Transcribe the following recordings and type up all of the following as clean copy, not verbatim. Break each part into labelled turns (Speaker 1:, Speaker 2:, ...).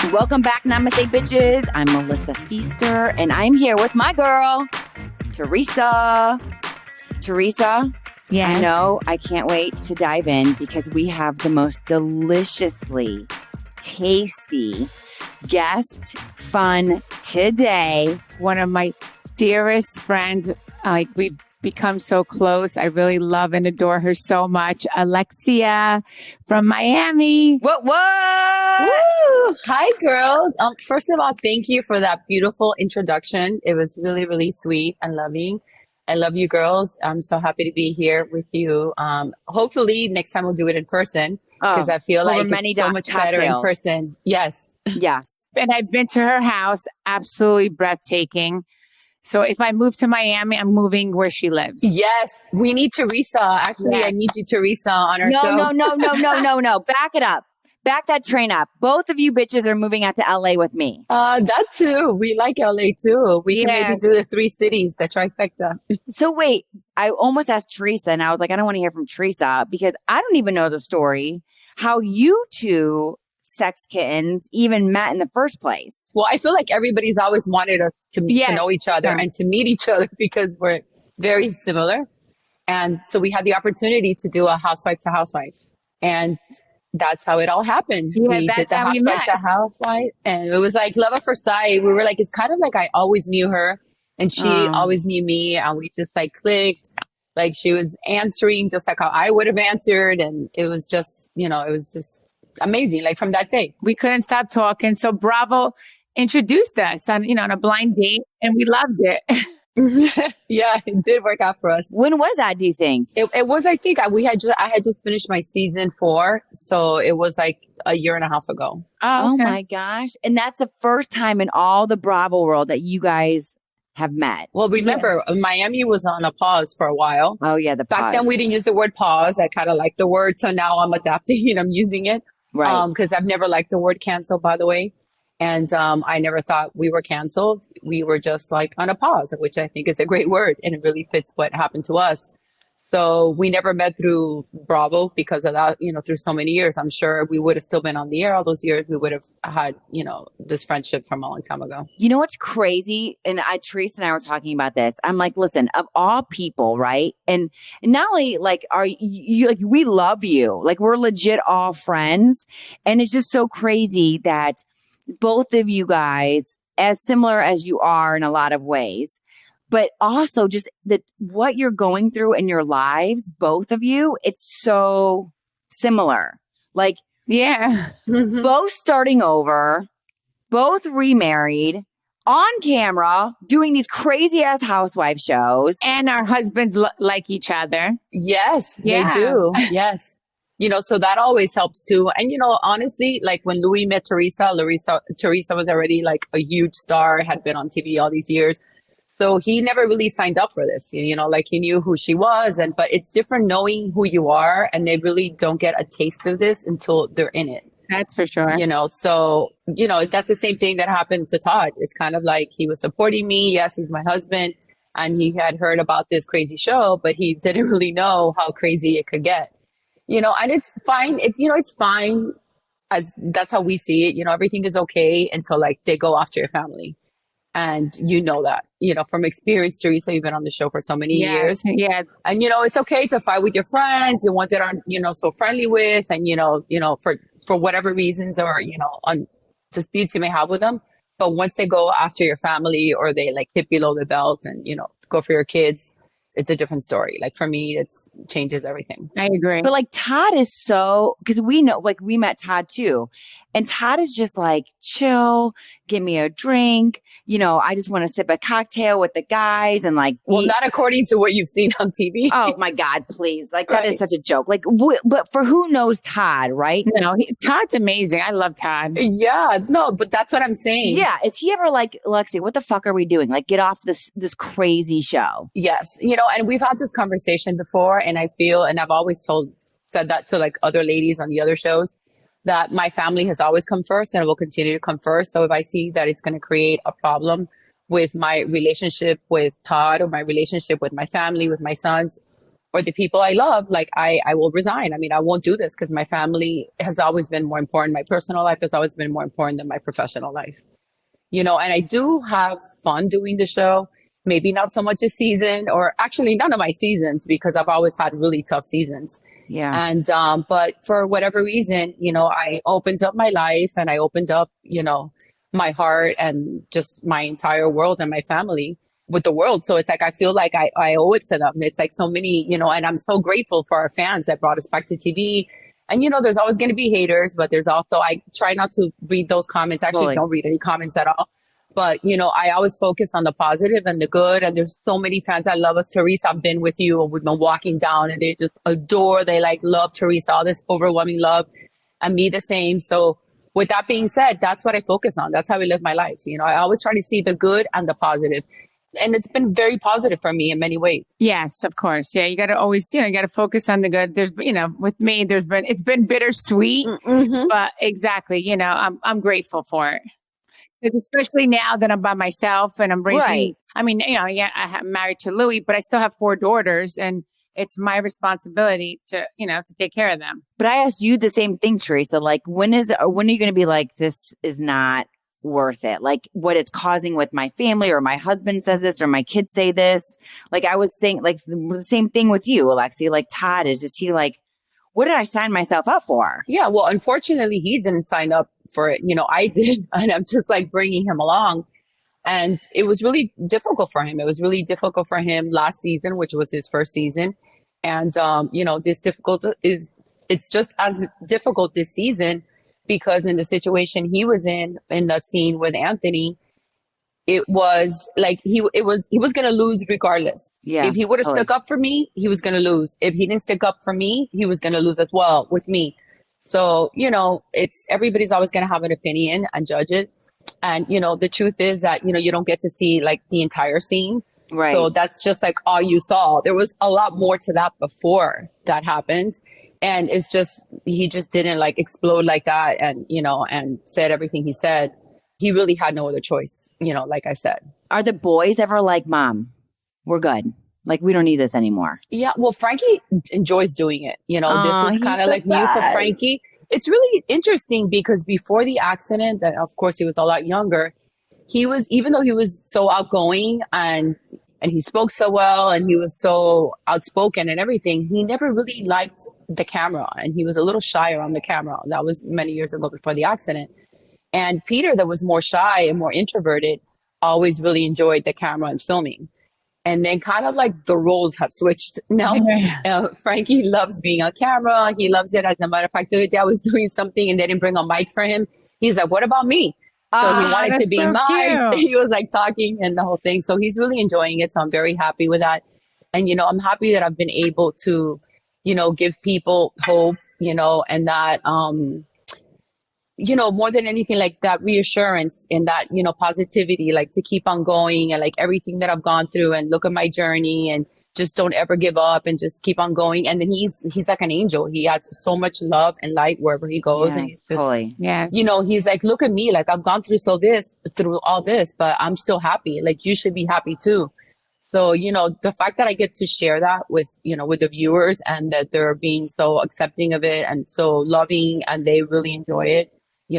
Speaker 1: Welcome back, Namaste bitches. I'm Melissa Feaster, and I'm here with my girl, Teresa. Teresa,
Speaker 2: yes.
Speaker 1: I know I can't wait to dive in because we have the most deliciously tasty guest fun today.
Speaker 2: One of my dearest friends. We've become so close. I really love and adore her so much. Alexia from Miami.
Speaker 1: What?
Speaker 3: Woo! Hi, girls. First of all, thank you for that beautiful introduction. It was really, really sweet and loving. I love you, girls. I'm so happy to be here with you. Hopefully, next time we'll do it in person because I feel like it's so much better in person. Yes.
Speaker 1: Yes.
Speaker 2: And I've been to her house. Absolutely breathtaking. So if I move to Miami, I'm moving where she lives.
Speaker 3: Yes. We need Teresa. Actually, yes. I need you, Teresa, on our show.
Speaker 1: No. Back it up. Back that train up. Both of you bitches are moving out to LA with me.
Speaker 3: That too. We like LA too. We can maybe do the 3 cities, the trifecta.
Speaker 1: So wait, I almost asked Teresa and I was like, I don't want to hear from Teresa because I don't even know the story, how you two sex kittens even met in the first place.
Speaker 3: Well, I feel like everybody's always wanted us to know each other and to meet each other because we're very similar. And so we had the opportunity to do a housewife to housewife. And that's how it all happened.
Speaker 2: Yeah,
Speaker 3: we did the housewife to housewife. And it was like love at first sight. We were like, it's kind of like I always knew her and she always knew me. And we just like clicked. Like she was answering just like how I would have answered. And it was just, amazing. Like from that day,
Speaker 2: we couldn't stop talking. So Bravo introduced us on a blind date and we loved it.
Speaker 3: Yeah, it did work out for us.
Speaker 1: When was that, do you think?
Speaker 3: It was, I think I had just finished my season 4. So it was like a year and a half ago.
Speaker 1: Oh my gosh. And that's the first time in all the Bravo world that you guys have met.
Speaker 3: Well, remember, Miami was on a pause for a while.
Speaker 1: Oh yeah, the pause.
Speaker 3: Back then we didn't use the word pause. I kind of like the word. So now I'm adapting and I'm using it.
Speaker 1: Right.
Speaker 3: Because I've never liked the word cancel, by the way. And I never thought we were canceled. We were just like on a pause, which I think is a great word. And it really fits what happened to us. So we never met through Bravo because of that, through so many years. I'm sure we would have still been on the air all those years. We would have had, this friendship from a long time ago.
Speaker 1: You know what's crazy? And Teresa and I were talking about this. I'm like, listen, of all people, right? And not only like, are you like, we love you. Like we're legit all friends. And it's just so crazy that both of you guys, as similar as you are in a lot of ways, but also just that what you're going through in your lives, both of you, it's so similar. Like, both starting over, both remarried, on camera, doing these crazy ass housewife shows.
Speaker 2: And our husbands like each other.
Speaker 3: Yes, they do. Yes. So that always helps too. And, honestly, like when Louis met Teresa was already like a huge star, had been on TV all these years. So he never really signed up for this, like he knew who she was. But it's different knowing who you are. And they really don't get a taste of this until they're in it.
Speaker 2: That's for sure.
Speaker 3: So, that's the same thing that happened to Todd. It's kind of like he was supporting me. Yes, he's my husband. And he had heard about this crazy show, but he didn't really know how crazy it could get. And it's fine. It's fine as that's how we see it. Everything is okay until like they go after your family. And that, from experience, Teresa, you've been on the show for so many years.
Speaker 2: Yeah.
Speaker 3: And, it's okay to fight with your friends, the ones that aren't, so friendly with, and, for whatever reasons or, on disputes you may have with them. But once they go after your family or they like hit below the belt and, go for your kids, it's a different story. Like for me, it changes everything.
Speaker 2: I agree.
Speaker 1: But like Todd is because we know, like we met Todd too. And Todd is just like, chill, give me a drink. I just want to sip a cocktail with the guys and like.
Speaker 3: Well, not according to what you've seen on TV.
Speaker 1: Oh my God, please. Like that is such a joke. Like, but for who knows Todd, right?
Speaker 2: No, Todd's amazing. I love Todd.
Speaker 3: Yeah, no, but that's what I'm saying.
Speaker 1: Yeah. Is he ever like, Alexia, what the fuck are we doing? Like get off this crazy show.
Speaker 3: Yes. And we've had this conversation before and I feel, and I've always said that to like other ladies on the other shows, that my family has always come first and it will continue to come first. So if I see that it's going to create a problem with my relationship with Todd or my relationship with my family, with my sons, or the people I love, like I will resign. I mean, I won't do this because my family has always been more important. My personal life has always been more important than my professional life. And I do have fun doing the show. Maybe not so much this season, or actually none of my seasons, because I've always had really tough seasons.
Speaker 1: Yeah.
Speaker 3: And, but for whatever reason, I opened up my life, and I opened up, my heart and just my entire world and my family with the world. So it's like, I feel like I owe it to them. It's like so many, and I'm so grateful for our fans that brought us back to TV. And, there's always going to be haters, but there's also, I try not to read those comments. Actually, don't read any comments at all. But, I always focus on the positive and the good. And there's so many fans that love us. Teresa, I've been with you. We've been walking down, and they just adore. They love Teresa, all this overwhelming love, and me the same. So with that being said, that's what I focus on. That's how I live my life. I always try to see the good and the positive. And it's been very positive for me in many ways.
Speaker 2: Yes, of course. Yeah, you got to always, you got to focus on the good. There's, with me, it's been bittersweet, but exactly, I'm grateful for it. Especially now that I'm by myself and I'm raising,
Speaker 1: Right.
Speaker 2: I mean, I'm married to Louis, but I still have 4 daughters, and it's my responsibility to take care of them.
Speaker 1: But I asked you the same thing, Teresa. Like, when are you going to be like, this is not worth it? Like, what it's causing with my family, or my husband says this, or my kids say this. Like, I was saying, like, the same thing with you, Alexia. Like, Todd is just, what did I sign myself up for?
Speaker 3: Yeah, well, unfortunately, he didn't sign up for it. I did. And I'm just like bringing him along. And it was really difficult for him. It was really difficult for him last season, which was his first season. And, it's just as difficult this season, because in the situation he was in the scene with Anthony, it was like he was going to lose regardless.
Speaker 1: Yeah.
Speaker 3: If he would have stuck up for me, he was going to lose. If he didn't stick up for me, he was going to lose as well with me. So, it's everybody's always going to have an opinion and judge it. And, the truth is that, you don't get to see like the entire scene.
Speaker 1: Right.
Speaker 3: So that's just like all you saw. There was a lot more to that before that happened. And it's just, he just didn't like explode like that and, and said everything he said. He really had no other choice, like I said.
Speaker 1: Are the boys ever like, Mom, we're good? Like, we don't need this anymore?
Speaker 3: Yeah, well, Frankie enjoys doing it. This is kind of like new for Frankie. It's really interesting because before the accident, that of course he was a lot younger, even though he was so outgoing and he spoke so well and he was so outspoken and everything, he never really liked the camera, and he was a little shy around the camera. That was many years ago before the accident. And Peter, that was more shy and more introverted, always really enjoyed the camera and filming. And then kind of like the roles have switched now. Frankie loves being on camera. He loves it. As a matter of fact, the other day I was doing something and they didn't bring a mic for him. He's like, what about me? So he wanted to be mic'd. He was like talking and the whole thing. So he's really enjoying it. So I'm very happy with that. And, I'm happy that I've been able to, give people hope, and that, more than anything, like that reassurance and that, positivity, like to keep on going, and like everything that I've gone through, and look at my journey, and just don't ever give up and just keep on going. And then he's like an angel. He has so much love and light wherever he goes.
Speaker 1: Yes,
Speaker 3: and he's just,
Speaker 1: totally.
Speaker 2: Yes.
Speaker 3: He's like, look at me, like I've gone through all this, but I'm still happy. Like you should be happy too. So, the fact that I get to share that with the viewers, and that they're being so accepting of it and so loving, and they really enjoy it.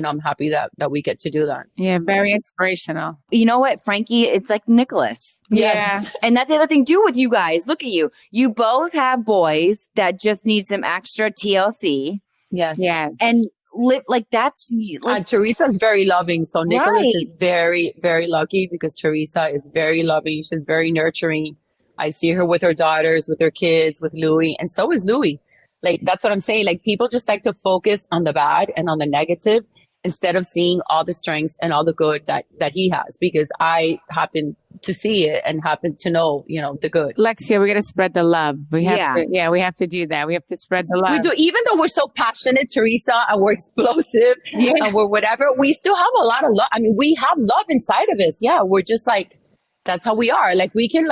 Speaker 3: I'm happy that we get to do that.
Speaker 2: Yeah, very inspirational.
Speaker 1: You know what, Frankie? It's like Nicholas.
Speaker 2: Yes.
Speaker 1: And that's the other thing too with you guys. Look at you. You both have boys that just need some extra TLC.
Speaker 3: Yes.
Speaker 2: Yeah.
Speaker 1: And live like that's like,
Speaker 3: Teresa's very loving. So Nicholas
Speaker 1: Right.
Speaker 3: is very, very lucky because Teresa is very loving. She's very nurturing. I see her with her daughters, with her kids, with Louis, and so is Louis. Like, that's what I'm saying. Like, people just like to focus on the bad and on the negative instead of seeing all the strengths and all the good that he has, because I happen to see it and happen to know, the good.
Speaker 2: Alexia, we got to spread the love. We have
Speaker 1: Yeah.
Speaker 2: we have to do that. We have to spread the love.
Speaker 3: We do, even though we're so passionate, Teresa, and we're explosive and we're whatever, we still have a lot of love. I mean, we have love inside of us. Yeah. We're just like, that's how we are. Like, we can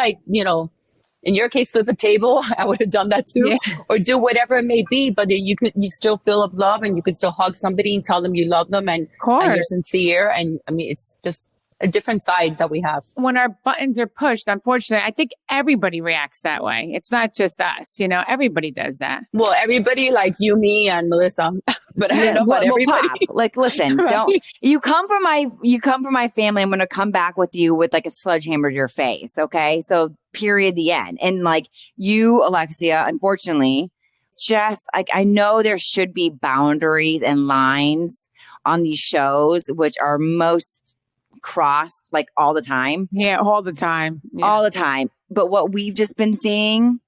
Speaker 3: in your case, flip a table. I would have done that too, or do whatever it may be. But you still feel of love, and you can still hug somebody and tell them you love them, and you're sincere. And I mean, it's just a different side that we have.
Speaker 2: When our buttons are pushed, unfortunately, I think everybody reacts that way. It's not just us, everybody does that.
Speaker 3: Well, everybody like you, me, and Melissa, but I don't know about everybody.
Speaker 1: Pop. Like, listen,
Speaker 3: Right?
Speaker 1: don't you come from my family. I'm going to come back with you with like a sledgehammer to your face. Okay. So period, the end. And like you, Alexia, unfortunately, just like, I know there should be boundaries and lines on these shows, which are most crossed like all the time.
Speaker 2: Yeah, all the time. Yeah.
Speaker 1: All the time. But what we've just been seeing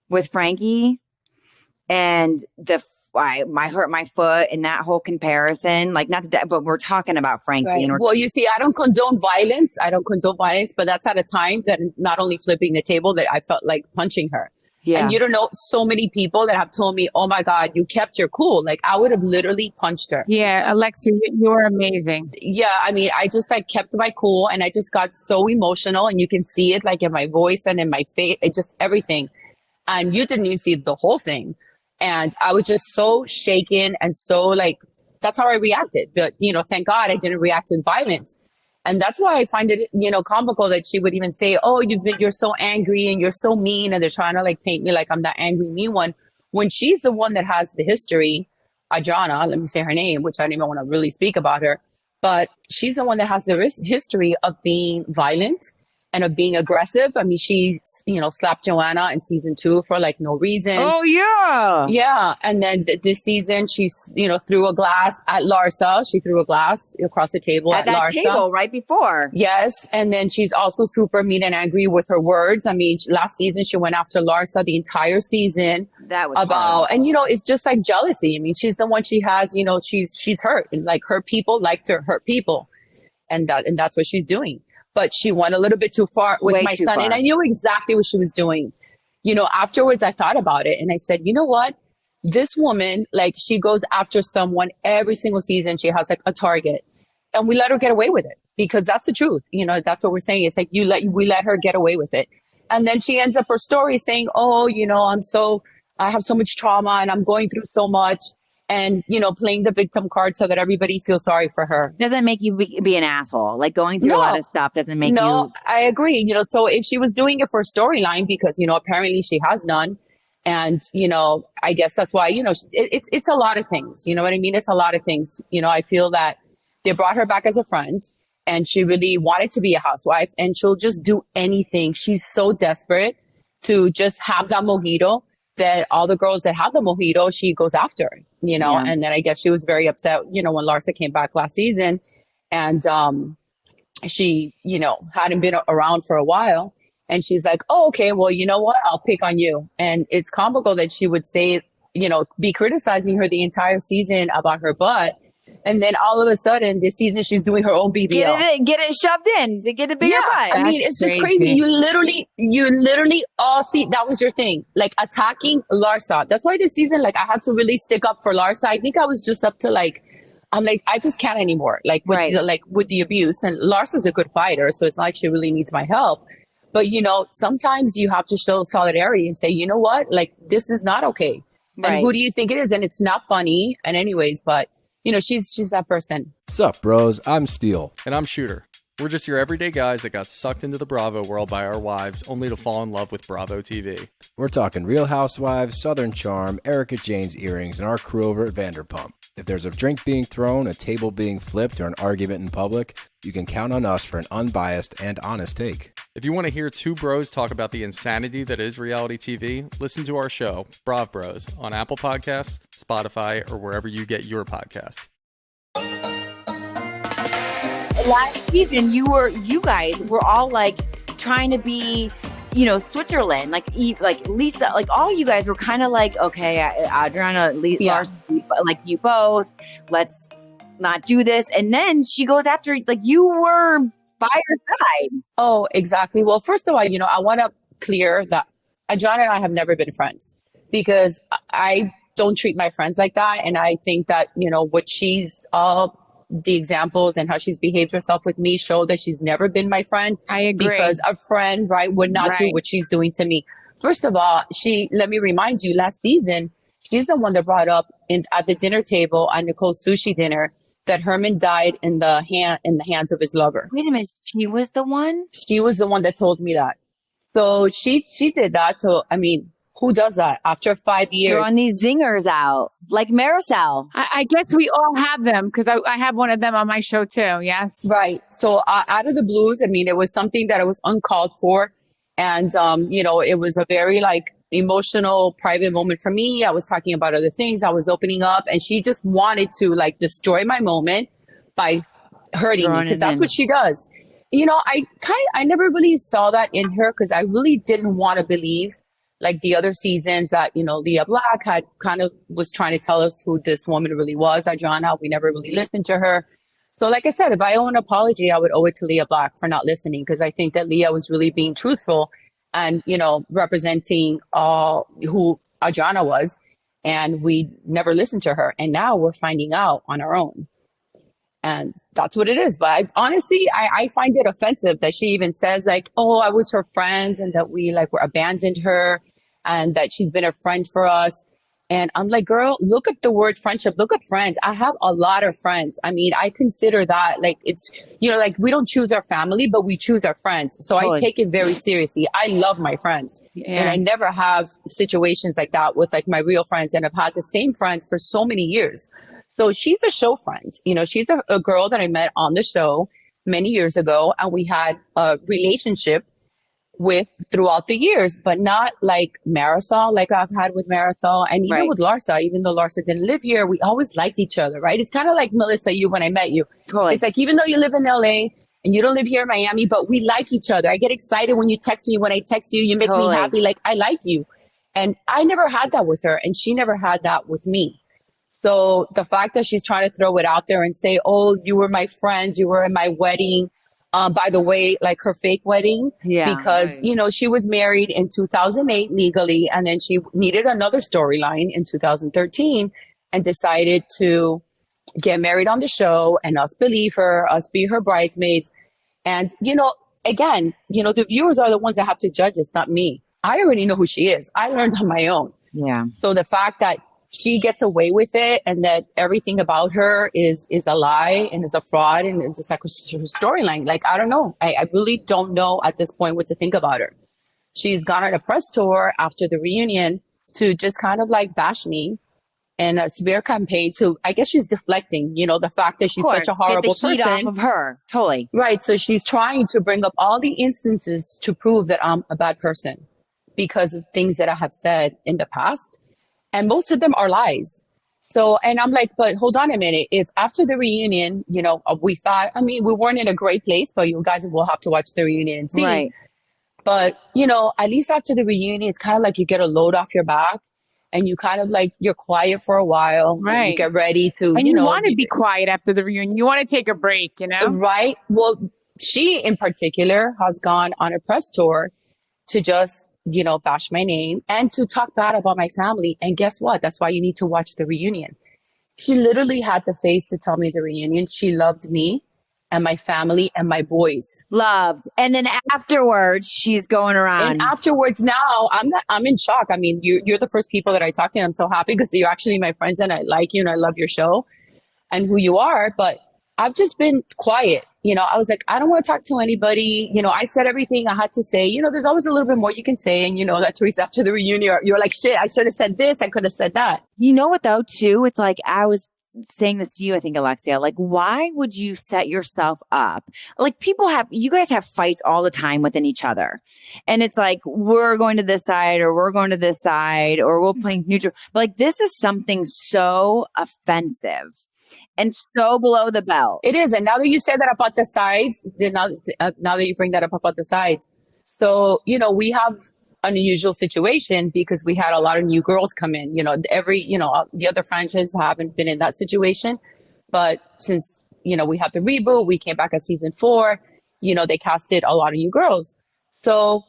Speaker 1: with Frankie and I hurt my foot and that whole comparison, like not to, but we're talking about Frankie.
Speaker 3: Right.
Speaker 1: And
Speaker 3: well, you see, I don't condone violence. But that's at a time that is not only flipping the table, that I felt like punching her.
Speaker 1: yeah.
Speaker 3: And you don't know, so many people that have told me, oh my God, you kept your cool. Like I would have literally punched her.
Speaker 2: Yeah, Alexia, you're amazing.
Speaker 3: Yeah, I mean, I just like kept my cool and I just got so emotional, and you can see it like in my voice and in my face, it just everything. And you didn't even see the whole thing. And I was just so shaken and so like, that's how I reacted. But, thank God I didn't react with violence. And that's why I find it, comical that she would even say, oh, you're so angry and you're so mean. And they're trying to like paint me like I'm that angry, mean one. When she's the one that has the history, Adriana, let me say her name, which I don't even want to really speak about her. But she's the one that has the history of being violent and of being aggressive. I mean, she, slapped Joanna in season 2 for like no reason.
Speaker 1: Oh yeah.
Speaker 3: Yeah. And then this season, she, threw a glass at Larsa. She threw a glass across the table at
Speaker 1: that
Speaker 3: Larsa.
Speaker 1: table right before.
Speaker 3: Yes. And then she's also super mean and angry with her words. I mean, last season, she went after Larsa the entire season.
Speaker 1: That was
Speaker 3: about, and it's just like jealousy. I mean, she's the one she has, she's hurt, and like her people like to hurt people. And that's what she's doing. But she went a little bit too far with my son. And I knew exactly what she was doing. Afterwards I thought about it and I said, you know what? This woman, like she goes after someone every single season. She has like a target and we let her get away with it because that's the truth. That's what we're saying. It's like we let her get away with it. And then she ends up her story saying, oh, I have so much trauma and I'm going through so much. And, playing the victim card so that everybody feels sorry for her.
Speaker 1: Doesn't make you be an asshole. Like going through a lot of stuff doesn't make you.
Speaker 3: No, I agree. So if she was doing it for storyline, because, apparently she has none. And, I guess that's why, it's a lot of things. You know what I mean? It's a lot of things. I feel that they brought her back as a friend and she really wanted to be a housewife and she'll just do anything. She's so desperate to just have that mojito that all the girls that have the mojito, she goes after,
Speaker 1: Yeah.
Speaker 3: And then I guess she was very upset, when Larsa came back last season and she, hadn't been around for a while. And she's like, oh, okay, well, you know what? I'll pick on you. And it's comical that she would say, be criticizing her the entire season about her butt. And then all of a sudden this season, she's doing her own BBL.
Speaker 1: Get it shoved in to get a bigger butt.
Speaker 3: I mean, it's just crazy. You literally all see, that was your thing, like attacking Larsa. That's why this season, like I had to really stick up for Larsa. I think I was just up to like, I'm like, I just can't anymore. Like with the abuse, and Larsa's a good fighter. So it's not like she really needs my help. But sometimes you have to show solidarity and say, you know what, like this is not okay. Right. And who do you think it is? And it's not funny. And anyways, but she's that person.
Speaker 4: Sup, bros? I'm Steele.
Speaker 5: And I'm Shooter. We're just your everyday guys that got sucked into the Bravo world by our wives, only to fall in love with Bravo TV.
Speaker 4: We're talking Real Housewives, Southern Charm, Erica Jane's earrings, and our crew over at Vanderpump. If there's a drink being thrown, a table being flipped, or an argument in public, you can count on us for an unbiased and honest take.
Speaker 5: If you want to hear two bros talk about the insanity that is reality TV, listen to our show, Brav Bros, on Apple Podcasts, Spotify, or wherever you get your podcast.
Speaker 1: Last season, you guys were all like trying to be, Switzerland, like Lisa, like all you guys were kind of like, okay, Adriana, Larsa, like you both, let's not do this. And then she goes after, like you were by her side.
Speaker 3: Oh, exactly. Well, first of all, I want to clear that Adriana and I have never been friends because I don't treat my friends like that. And I think that, what she's the examples and how she's behaved herself with me show that she's never been my friend.
Speaker 2: I agree.
Speaker 3: Because a friend, right, would not do what she's doing to me. First of all, let me remind you, last season, she's the one that brought up at the dinner table on Nicole's sushi dinner that Herman died in the hands of his lover.
Speaker 1: Wait a minute. She was the one?
Speaker 3: She was the one that told me that. So she did that. So, I mean, who does that after 5 years?
Speaker 1: Throwing these zingers out like Marisol.
Speaker 2: I guess we all have them because I have one of them on my show too. Yes.
Speaker 3: Right. So out of the blues, I mean, it was something that was uncalled for. And, you know, it was a very like emotional, private moment for me. I was talking about other things. I was opening up and she just wanted to like destroy my moment by hurting me because that's what she does. You know, I never really saw that in her because I really didn't want to believe like the other seasons that, you know, Leah Black had kind of was trying to tell us who this woman really was, Adriana. We never really listened to her. So like I said, if I owe an apology, I would owe it to Leah Black for not listening because I think that Leah was really being truthful and, you know, representing who Adriana was. And we never listened to her. And now we're finding out on our own. And that's what it is. But honestly, I find it offensive that she even says like, oh, I was her friend and that we like were abandoned her and that she's been a friend for us. And I'm like, girl, look at the word friendship. Look at friend. I have a lot of friends. I mean, I consider that like it's, you know, like we don't choose our family, but we choose our friends. So I take it very seriously. I love my friends. Yeah. And I never have situations like that with like my real friends. And I've had the same friends for so many years. So she's a show friend. You know, she's a girl that I met on the show many years ago. And we had a relationship with throughout the years, but not like Marisol, like I've had with Marisol and even with Larsa, even though Larsa didn't live here, we always liked each other, right? It's kind of like Melissa, you, when I met you. Totally. It's like, even though you live in LA and you don't live here in Miami, but we like each other. I get excited when you text me. When I text you, you make me happy. Like, I like you. And I never had that with her and she never had that with me. So the fact that she's trying to throw it out there and say, oh, you were my friends, you were in my wedding. By the way, like her fake wedding, because, you know, she was married in 2008 legally, and then she needed another storyline in 2013 and decided to get married on the show and us believe her, us be her bridesmaids. And, you know, again, you know, the viewers are the ones that have to judge us, not me. I already know who she is. I learned on my own. Yeah. So the fact that she gets away with it and that everything about her is a lie and is a fraud and it's just like her storyline. Like, I don't know. I really don't know at this point what to think about her. She's gone on a press tour after the reunion to just kind of like bash me and a smear campaign to, I guess she's deflecting, you know, the fact that she's such a horrible person. Get the heat
Speaker 1: off of her. Totally.
Speaker 3: Right. So she's trying to bring up all the instances to prove that I'm a bad person because of things that I have said in the past. And most of them are lies. So, and I'm like, but hold on a minute. If after the reunion, you know, we thought, I mean, we weren't in a great place, but you guys will have to watch the reunion and see. Right. But, you know, at least after the reunion, it's kind of like you get a load off your back and you kind of like, you're quiet for a while. Right. You get ready to,
Speaker 2: and you know, want to be quiet after the reunion. You want to take a break, you know?
Speaker 3: Right. Well, she in particular has gone on a press tour to just, you know, bash my name and to talk bad about my family. And guess what? That's why you need to watch the reunion. She literally had the face to tell me the reunion. She loved me and my family and my boys.
Speaker 1: Loved. And then afterwards, she's going around.
Speaker 3: And afterwards now, I'm in shock. I mean, you're the first people that I talk to. And I'm so happy because you're actually my friends and I like you and I love your show and who you are. But I've just been quiet. You know, I was like, I don't want to talk to anybody. You know, I said everything I had to say. You know, there's always a little bit more you can say. And you know that, Teresa, after the reunion, you're like, shit, I should have said this. I could have said that.
Speaker 1: You know what, though, too? It's like, I was saying this to you, I think, Alexia, like, why would you set yourself up? Like, you guys have fights all the time within each other. And it's like, we're going to this side or we're going to this side or we'll play neutral. But like, this is something so offensive. And so below the belt.
Speaker 3: It is. And now that you say that about the sides, now that you bring that up about the sides. So, you know, we have an unusual situation because we had a lot of new girls come in. You know, the other franchises haven't been in that situation. But since, you know, we had the reboot, we came back at season 4, you know, they casted a lot of new girls. So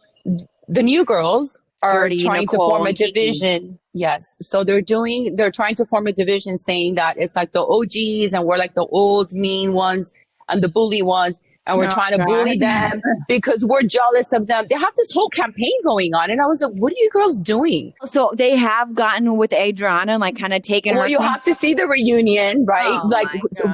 Speaker 3: the new girls are trying to form a division. Yes. So they're trying to form a division saying that it's like the OGs and we're like the old mean ones and the bully ones. and we're trying to bully them because we're jealous of them. They have this whole campaign going on. And I was like, what are you girls doing?
Speaker 1: So they have gotten with Adriana and like kind of taken her.
Speaker 3: Well, you have to see the reunion, right?
Speaker 1: Oh,
Speaker 3: like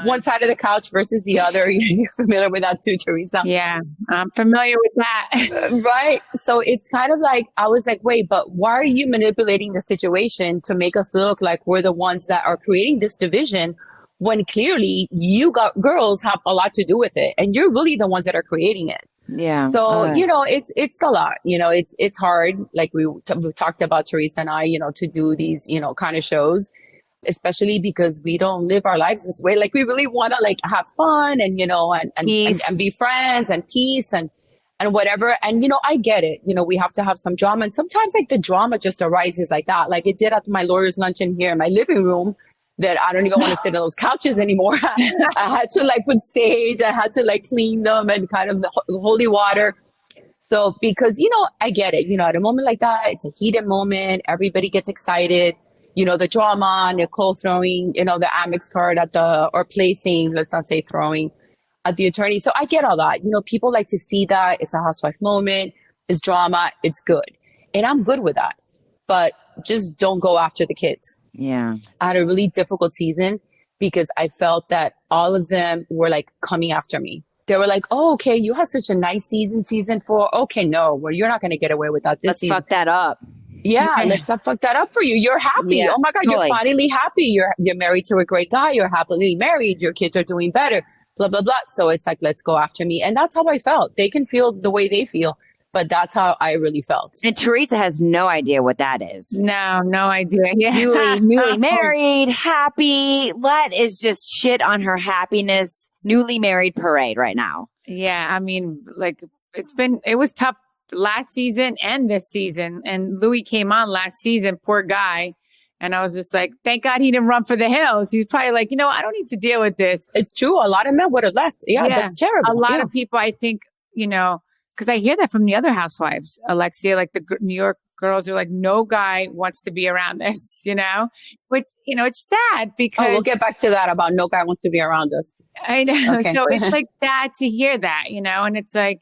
Speaker 3: one side of the couch versus the other. You're familiar with that too, Teresa?
Speaker 2: Yeah, I'm familiar with that.
Speaker 3: Right. So it's kind of like, I was like, wait, but why are you manipulating the situation to make us look like we're the ones that are creating this division when clearly you got girls have a lot to do with it and you're really the ones that are creating it.
Speaker 1: Yeah.
Speaker 3: So, you know, it's a lot, you know, it's hard. Like we talked about, Teresa and I, you know, to do these, you know, kind of shows, especially because we don't live our lives this way. Like we really want to like have fun and, you know, and be friends and peace and whatever. And, you know, I get it. You know, we have to have some drama. And sometimes like the drama just arises like that. Like it did at my lawyer's luncheon here in my living room that I don't even want to sit on those couches anymore. I had to like put sage. I had to like clean them and kind of the holy water. So because, you know, I get it. You know, at a moment like that, it's a heated moment. Everybody gets excited. You know, the drama, Nicole throwing, you know, the Amex card or placing, let's not say throwing at the attorney. So I get all that. You know, people like to see that. It's a housewife moment. It's drama. It's good. And I'm good with that. But just don't go after the kids.
Speaker 1: Yeah.
Speaker 3: I had a really difficult season because I felt that all of them were like coming after me. They were like, oh, okay, you had such a nice season 4. Okay, no, well, you're not going to get away with that this season.
Speaker 1: Let's fuck that up.
Speaker 3: Yeah, let's not fuck that up for you. You're happy.
Speaker 1: Yeah,
Speaker 3: oh my God,
Speaker 1: totally.
Speaker 3: You're finally happy. You're married to a great guy. You're happily married. Your kids are doing better, blah, blah, blah. So it's like, let's go after me. And that's how I felt. They can feel the way they feel. But that's how I really felt.
Speaker 1: And Teresa has no idea what that is.
Speaker 2: No idea. Yeah.
Speaker 1: Newly married, happy. Let is just shit on her happiness. Newly married parade right now.
Speaker 2: Yeah. I mean, like it was tough last season and this season. And Louis came on last season, poor guy. And I was just like, thank God he didn't run for the hills. He's probably like, you know, I don't need to deal with this.
Speaker 3: It's true. A lot of men would have left. Yeah, that's terrible.
Speaker 2: A lot of people, I think, you know, because I hear that from the other housewives, Alexia, like the New York girls are like, no guy wants to be around this, you know, which, you know, it's sad because.
Speaker 3: Oh, we'll get back to that about no guy wants to be around us.
Speaker 2: I know.
Speaker 3: Okay.
Speaker 2: So it's like that to hear that, you know, and it's like,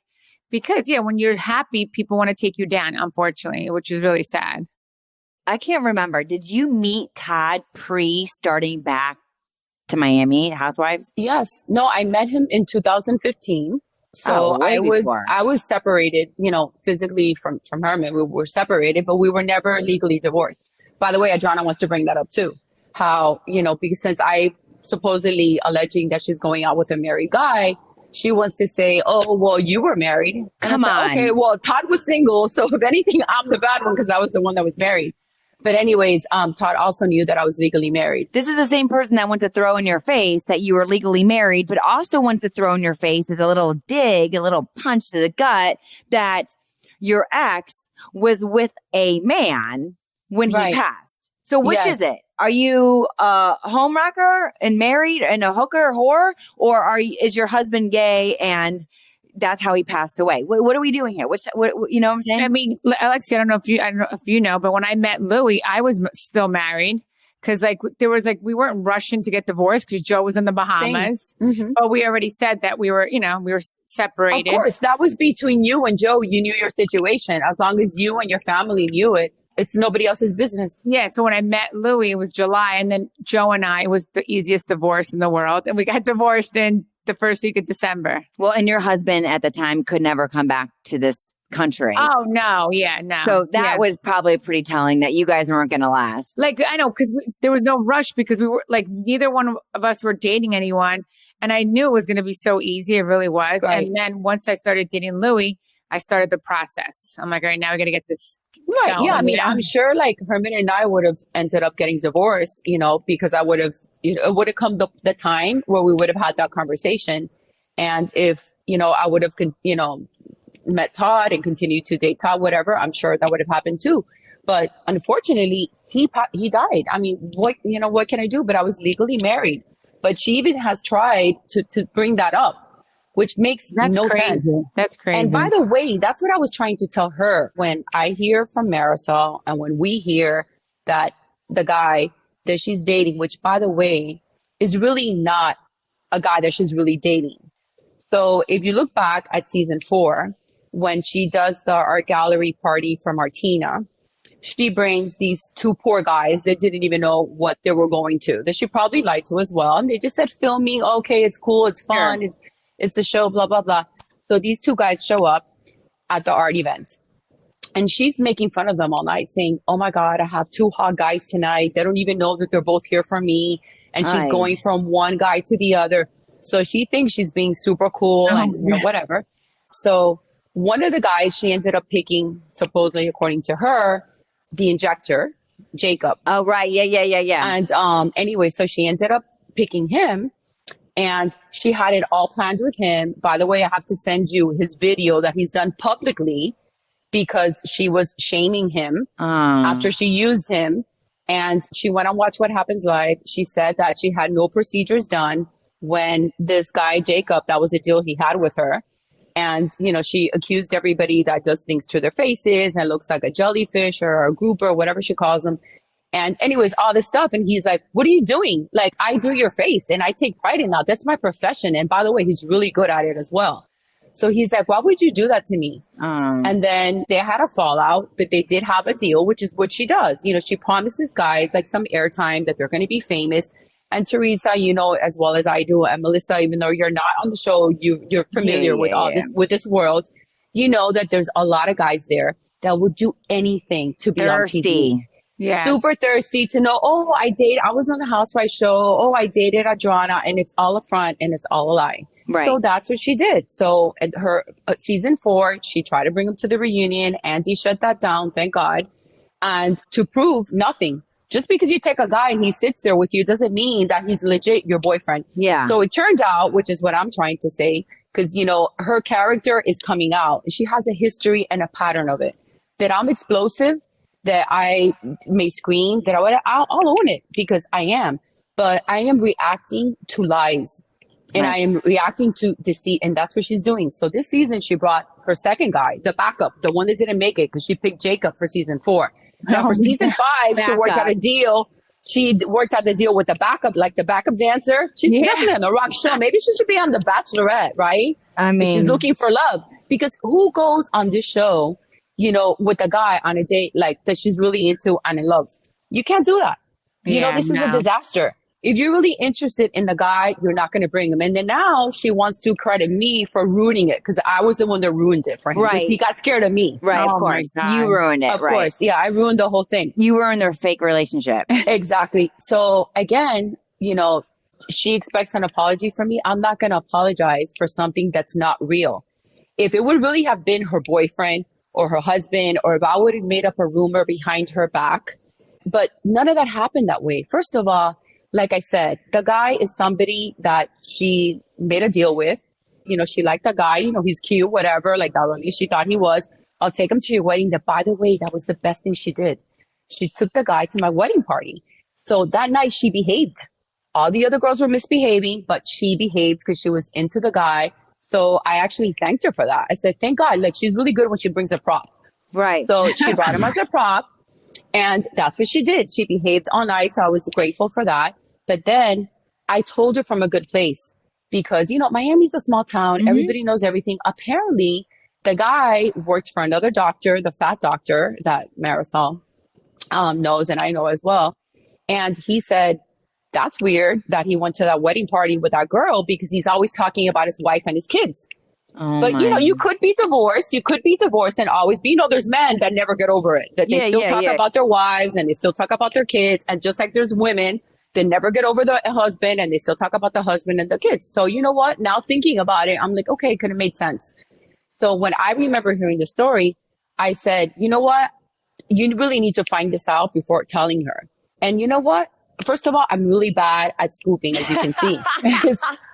Speaker 2: because, yeah, when you're happy, people want to take you down, unfortunately, which is really sad.
Speaker 1: I can't remember. Did you meet Todd starting back to Miami Housewives?
Speaker 3: Yes. No, I met him in 2015. So I was separated, you know, physically from Herman. We were separated, but we were never legally divorced. By the way, Adriana wants to bring that up too. How, you know, because since I supposedly alleging that she's going out with a married guy, she wants to say, oh, well, you were married. And
Speaker 1: Come on.
Speaker 3: Okay, well, Todd was single. So if anything, I'm the bad one because I was the one that was married. But anyways, Todd also knew that I was legally married.
Speaker 1: This is the same person that wants to throw in your face that you were legally married, but also wants to throw in your face as a little dig, a little punch to the gut that your ex was with a man when he passed. So which is it? Are you a homewrecker and married and a hooker whore? Or is your husband gay and that's how he passed away? What are we doing here? What you know what I'm saying?
Speaker 2: I mean, Alexia, I don't know if you know, but when I met Louis, I was still married because like there was like we weren't rushing to get divorced because Joe was in the Bahamas, but we already said that we were separated.
Speaker 3: Of course, that was between you and Joe. You knew your situation. As long as you and your family knew it, it's nobody else's business.
Speaker 2: Yeah. So when I met Louis, it was July, and then Joe and I, it was the easiest divorce in the world, and we got divorced in the first week of December.
Speaker 1: Well, and your husband at the time could never come back to this country.
Speaker 2: Oh, no. Yeah, no.
Speaker 1: So that was probably pretty telling that you guys weren't going to last.
Speaker 2: Like, I know, because there was no rush because we were like, neither one of us were dating anyone. And I knew it was going to be so easy. It really was.
Speaker 3: Right.
Speaker 2: And then once I started dating Louis, I started the process. I'm like, all right, now we got to get this.
Speaker 3: Right.
Speaker 2: going,
Speaker 3: Yeah. I mean, I'm sure like Herman and I would have ended up getting divorced, you know, because I would have, you know, it would have come the time where we would have had that conversation. And if, you know, I would have, you know, met Todd and continued to date Todd, whatever, I'm sure that would have happened too. But unfortunately, he died. I mean, what can I do? But I was legally married. But she even has tried to bring that up, which makes no sense.
Speaker 2: That's crazy.
Speaker 3: And by the way, that's what I was trying to tell her when I hear from Marisol and when we hear that the guy that she's dating, which by the way, is really not a guy that she's really dating. So if you look back at season 4, when she does the art gallery party for Martina, she brings these 2 poor guys that didn't even know what they were going to, that she probably lied to as well. And they just said, filming, okay, it's cool, it's fun,
Speaker 1: Sure.
Speaker 3: it's a show, blah, blah, blah. So these 2 guys show up at the art event. And she's making fun of them all night, saying, oh my God, I have 2 hot guys tonight. They don't even know that they're both here for me. And she's going from one guy to the other. So she thinks she's being super cool and whatever. So one of the guys she ended up picking, supposedly according to her, the injector, Jacob.
Speaker 1: Oh, right. Yeah.
Speaker 3: And anyway, so she ended up picking him. And she had it all planned with him. By the way, I have to send you his video that he's done publicly, because she was shaming him after she used him. And she went on Watch What Happens Live. She said that she had no procedures done when this guy, Jacob, that was the deal he had with her. And, you know, she accused everybody that does things to their faces and looks like a jellyfish or a grouper, whatever she calls them. And anyways, all this stuff. And he's like, what are you doing? Like, I do your face and I take pride in that. That's my profession. And by the way, he's really good at it as well. So he's like, why would you do that to me? And then they had a fallout, but they did have a deal, which is what she does. You know, she promises guys like some airtime, that they're going to be famous. And Teresa, you know, as well as I do, and Melissa, even though you're not on the show, you're familiar with all this, with this world. You know that there's a lot of guys there that would do anything to be on TV.
Speaker 2: Yeah.
Speaker 3: Super thirsty to know, oh, I was on the Housewives show. Oh, I dated Adriana, and it's all a front and it's all a lie.
Speaker 1: Right.
Speaker 3: So that's what she did. So at her season 4, she tried to bring him to the reunion. Andy shut that down, thank God. And to prove nothing, just because you take a guy and he sits there with you doesn't mean that he's legit your boyfriend.
Speaker 1: Yeah.
Speaker 3: So it turned out, which is what I'm trying to say, because, you know, her character is coming out. She has a history and a pattern of it. That I'm explosive, that I may scream, that I'll own it because I am. But I am reacting to lies. And I am reacting to deceit, and that's what she's doing. So this season, she brought her second guy, the backup, the one that didn't make it, because she picked Jacob for season 4. Now, for season 5, she worked out a deal. She worked out the deal with the backup, like the backup dancer. She's definitely on the rock show. Maybe she should be on The Bachelorette, right?
Speaker 1: I mean,
Speaker 3: she's looking for love. Because who goes on this show, you know, with a guy on a date like that she's really into and in love? You can't do that. You know, this is a disaster. If you're really interested in the guy, you're not going to bring him. And then now she wants to credit me for ruining it, because I was the one that ruined it for him.
Speaker 1: Right.
Speaker 3: He got scared of me.
Speaker 1: Right, of course. You ruined it.
Speaker 3: Of course. Yeah, I ruined the whole thing.
Speaker 1: You ruined their fake relationship.
Speaker 3: Exactly. So again, you know, she expects an apology from me. I'm not going to apologize for something that's not real. If it would really have been her boyfriend or her husband, or if I would have made up a rumor behind her back, but none of that happened that way. First of all, like I said, the guy is somebody that she made a deal with. You know, she liked the guy, you know, he's cute, whatever, like that, or at least she thought he was. I'll take him to your wedding. That, by the way, that was the best thing she did. She took the guy to my wedding party. So that night she behaved. All the other girls were misbehaving, but she behaved because she was into the guy. So I actually thanked her for that. I said, thank God, like she's really good when she brings a prop.
Speaker 1: Right.
Speaker 3: So she brought him as a prop. And that's what she did. She behaved all night. So I was grateful for that. But then I told her from a good place, because, you know, Miami's a small town. Everybody knows everything. Apparently, the guy worked for another doctor, the fat doctor that Marisol knows, and I know as well. And he said, that's weird that he went to that wedding party with that girl, because he's always talking about his wife and his kids. But, you know, you could be divorced. You could be divorced and always be, you know, there's men that never get over it. That they still talk about their wives and they still talk about their kids. And just like there's women, they never get over the husband and they still talk about the husband and the kids. So you know what? Now thinking about it, I'm like, okay, it could have made sense. So when I remember hearing the story, I said, you know what? You really need to find this out before telling her. And you know what? First of all, I'm really bad at scooping, as you can see.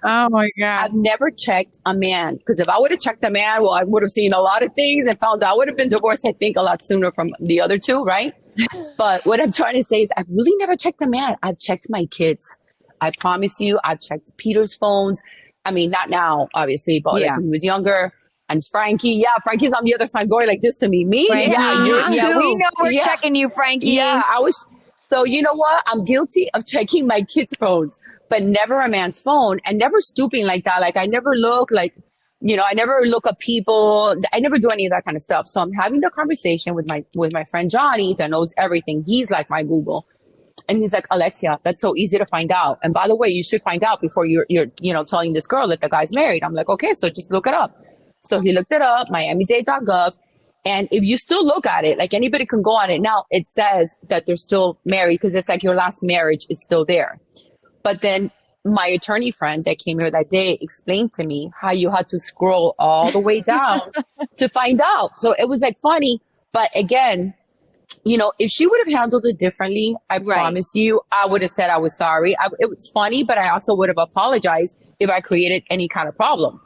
Speaker 2: Oh my God.
Speaker 3: I've never checked a man, because if I would have checked a man, well, I would have seen a lot of things and found out I would have been divorced, I think, a lot sooner from the other two, right? But what I'm trying to say is I've really never checked a man. I've checked my kids. I promise you, I've checked Peter's phones. I mean, not now, obviously, but like when he was younger. And Frankie, Frankie's on the other side going like this to me. Me?
Speaker 1: Frankie, we know we're checking you, Frankie.
Speaker 3: Yeah, I was. So you know what? I'm guilty of checking my kids' phones, but never a man's phone, and never stooping like that. Like I never look like, I never look up people. I never do any of that kind of stuff. So I'm having the conversation with my friend Johnny that knows everything. He's like my Google. And he's like, Alexia, that's so easy to find out. And by the way, you should find out before you're telling this girl that the guy's married. I'm like, okay, so just look it up. So he looked it up, miamidade.gov. And if you still look at it, like anybody can go on it now, it says that they're still married because it's like your last marriage is still there. But then my attorney friend that came here that day explained to me how you had to scroll all the way down to find out. So it was like funny. But again, if she would have handled it differently, I promise you, I would have said I was sorry. It was funny, but I also would have apologized if I created any kind of problem,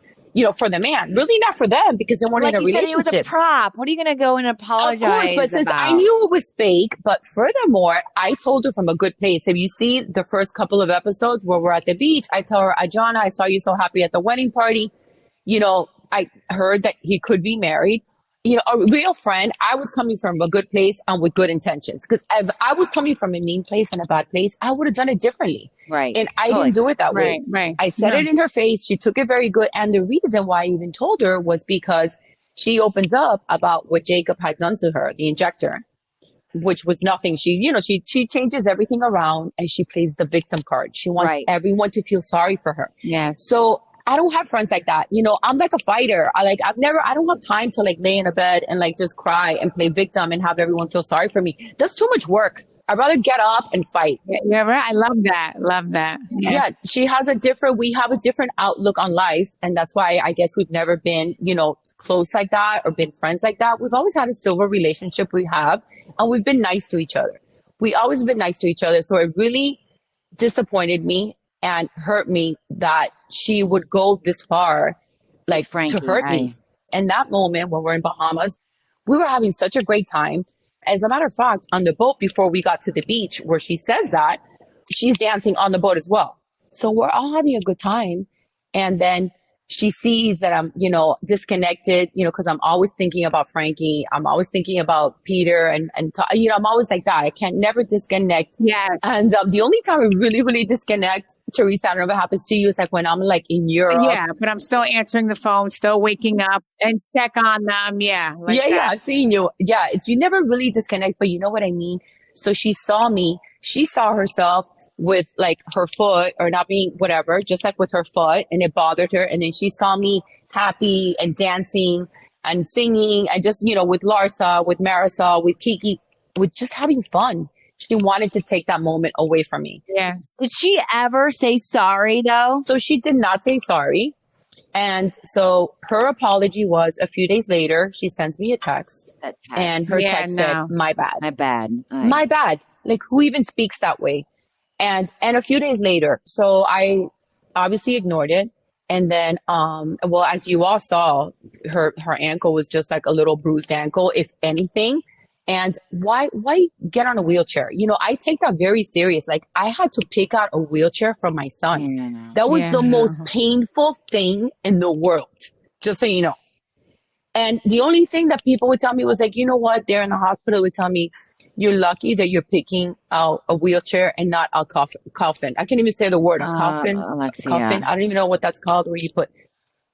Speaker 3: for the man. Really not for them because they weren't in a relationship.
Speaker 1: Said it was a prop. What are you going to go and apologize
Speaker 3: Of course, but since I knew it was fake, but furthermore, I told her from a good place. If you see the first couple of episodes where we're at the beach, I tell her, Adriana, I saw you so happy at the wedding party. I heard that he could be married. A real friend, I was coming from a good place and with good intentions. Because if I was coming from a mean place and a bad place, I would have done it differently.
Speaker 1: Right.
Speaker 3: And I didn't do it that way.
Speaker 2: Right.
Speaker 3: I said it in her face. She took it very good. And the reason why I even told her was because she opens up about what Jacob had done to her, the injector, which was nothing. She changes everything around and she plays the victim card. She wants everyone to feel sorry for her.
Speaker 2: Yeah.
Speaker 3: So I don't have friends like that. I'm like a fighter. I don't have time to like lay in a bed and like just cry and play victim and have everyone feel sorry for me. That's too much work. I'd rather get up and fight.
Speaker 2: Yeah, right. I love that.
Speaker 3: Yeah. We have a different outlook on life. And that's why I guess we've never been, close like that or been friends like that. We've always had a silver relationship we have, and we've been nice to each other. We always been nice to each other. So it really disappointed me and hurt me that she would go this far, like
Speaker 1: Frankie,
Speaker 3: to hurt me. And that moment when we're in Bahamas, we were having such a great time. As a matter of fact, on the boat before we got to the beach where she says that, she's dancing on the boat as well. So we're all having a good time. And then she sees that I'm, disconnected, because I'm always thinking about Frankie. I'm always thinking about Peter and I'm always like that. I can't never disconnect.
Speaker 2: Yes.
Speaker 3: And the only time I really, really disconnect, Teresa, I don't know if it happens to you, is like when I'm like in Europe.
Speaker 2: Yeah, but I'm still answering the phone, still waking up and check on them. Yeah.
Speaker 3: Yeah, I've seen you. Yeah, you never really disconnect, but you know what I mean? So she saw me. She saw herself with like her foot or not being whatever, just like with her foot, and it bothered her. And then she saw me happy and dancing and singing and just, with Larsa, with Marisol, with Kiki, with just having fun. She wanted to take that moment away from me.
Speaker 2: Yeah.
Speaker 1: Did she ever say sorry though?
Speaker 3: So she did not say sorry. And so her apology was a few days later, she sends me a text. And her text said, my bad.
Speaker 1: My bad.
Speaker 3: My bad. Like, who even speaks that way? And a few days later, so I obviously ignored it. And then, as you all saw, her ankle was just like a little bruised ankle, if anything. And why get on a wheelchair? I take that very serious. Like, I had to pick out a wheelchair for my son. Yeah, that was the most painful thing in the world, just so you know. And the only thing that people would tell me was like, you know what? They're in the hospital would tell me, you're lucky that you're picking out a wheelchair and not a coffin. I can't even say the word, a coffin.
Speaker 1: Alexia.
Speaker 3: Coffin. I don't even know what that's called, where you put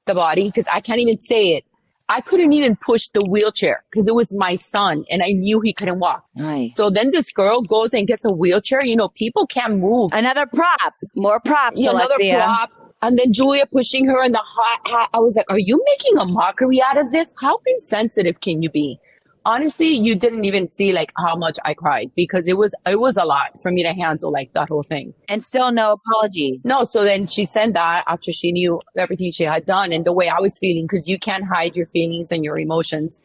Speaker 3: the body, because I can't even say it. I couldn't even push the wheelchair because it was my son and I knew he couldn't walk.
Speaker 1: Aye.
Speaker 3: So then this girl goes and gets a wheelchair. People can't move.
Speaker 1: Another prop. More props, Alexia.
Speaker 3: Another prop. And then Julia pushing her in the hot hat. I was like, are you making a mockery out of this? How insensitive can you be? Honestly, you didn't even see like how much I cried because it was a lot for me to handle like that whole thing.
Speaker 1: And still no apology.
Speaker 3: No. So then she sent that after she knew everything she had done and the way I was feeling, because you can't hide your feelings and your emotions.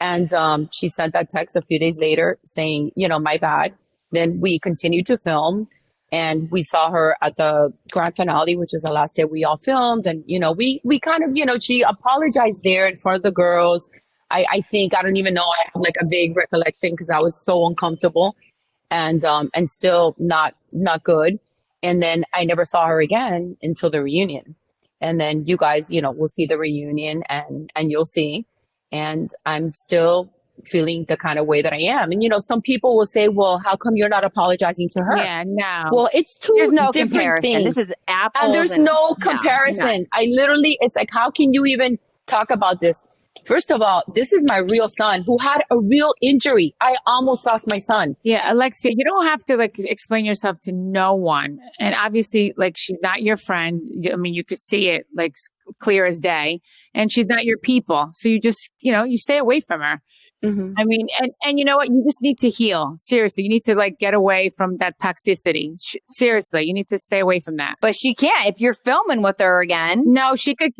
Speaker 3: And she sent that text a few days later saying, my bad. Then we continued to film and we saw her at the grand finale, which is the last day we all filmed. And, we kind of, she apologized there in front of the girls. I think, I don't even know, I have like a vague recollection because I was so uncomfortable and still not good. And then I never saw her again until the reunion. And then you guys, will see the reunion and you'll see. And I'm still, feeling the kind of way that I am. And, some people will say, well, how come you're not apologizing to her?
Speaker 2: Yeah, no.
Speaker 3: Well, it's
Speaker 1: There's no
Speaker 3: different
Speaker 1: comparison.
Speaker 3: things.
Speaker 1: This is apples.
Speaker 3: And there's no comparison. It's like, how can you even talk about this? First of all, this is my real son who had a real injury. I almost lost my son.
Speaker 2: Yeah, Alexia, you don't have to explain yourself to no one. And obviously, she's not your friend. I mean, you could see it clear as day. And she's not your people. So you just, you stay away from her. Mm-hmm. I mean, and you know what? You just need to heal. Seriously, you need to get away from that toxicity. Seriously, you need to stay away from that.
Speaker 1: But she can't if you're filming with her again.
Speaker 2: No, she could